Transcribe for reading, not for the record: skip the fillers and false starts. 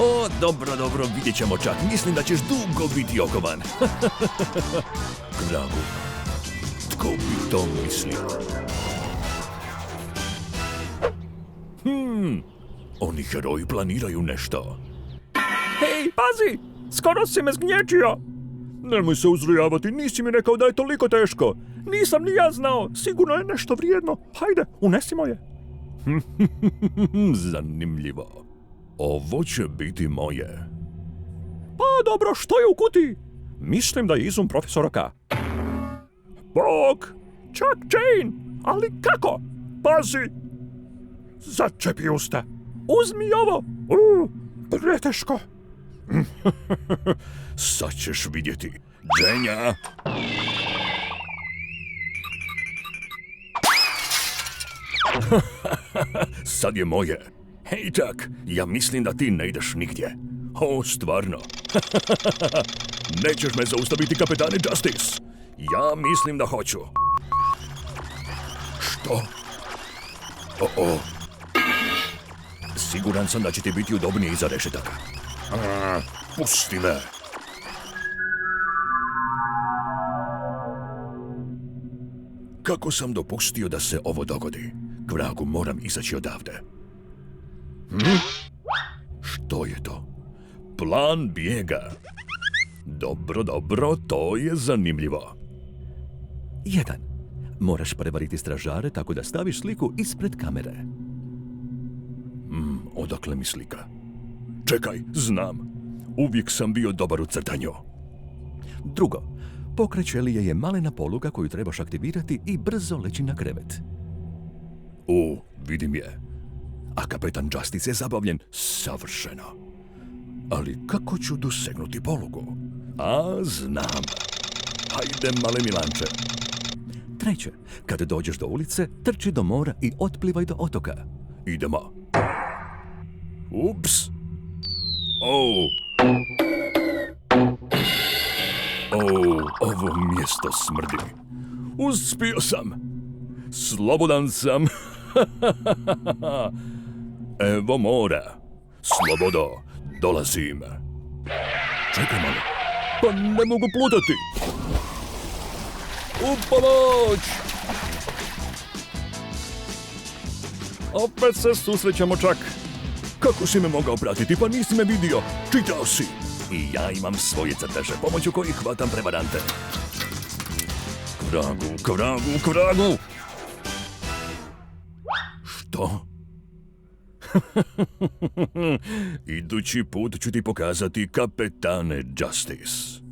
O, dobro, vidjet ćemo čak. Mislim da ćeš dugo biti okovan. Kragu, tko bi to mislio? Oni heroji planiraju nešto. Hej, pazi! Skoro si me zgnječio! Nemoj se uzrujavati, nisi mi rekao da je toliko teško. Nisam ni ja znao, sigurno je nešto vrijedno. Hajde, unesimo je. Zanimljivo. Ovo će biti moje. Pa dobro, što je u kutiji? Mislim da je izum profesora K. Bog! Čak Jane! Ali kako? Pazi! Začepi usta. Uzmi ovo! Preteško. Sad ćeš vidjeti. Dženja! Sad je moje. Hej, Čak, ja mislim da ti ne ideš nigdje. O, stvarno. Nećeš me zaustaviti, kapetane Justice. Ja mislim da hoću. Što? O. Siguran sam da će ti biti udobnije iza rešetaka. Pusti me. Kako sam dopustio da se ovo dogodi? Kvragu, moram izaći odavde. Što je to? Plan bijega. Dobro, to je zanimljivo. 1. Moraš prevariti stražare tako da staviš sliku ispred kamere. Odakle mi slika? Čekaj, znam. Uvijek sam bio dobar u crtanju. 2. Pokret ćelije je malena poluga koju trebaš aktivirati i brzo leći na krevet. Vidim je. A kapetan Justice je zabavljen savršeno. Ali kako ću dosegnuti polugu? Znam. Hajde, male Milanče. 3. Kada dođeš do ulice, trči do mora i otplivaj do otoka. Idemo. Ups. Ovo mjesto smrdi. Uspio sam. Slobodan sam. Evo mora. Slobodo, dolazim. Čekaj malo. Pa ne mogu plutati. U pomoć! Opet se susrećemo, Čak. Kako si me mogao pratiti? Pa nisi me vidio. Čitao si. I ja imam svoje crteže, pomoću kojih hvatam prevarante. Kvragu! Što? Idući put ću ti pokazati kapetane Justice.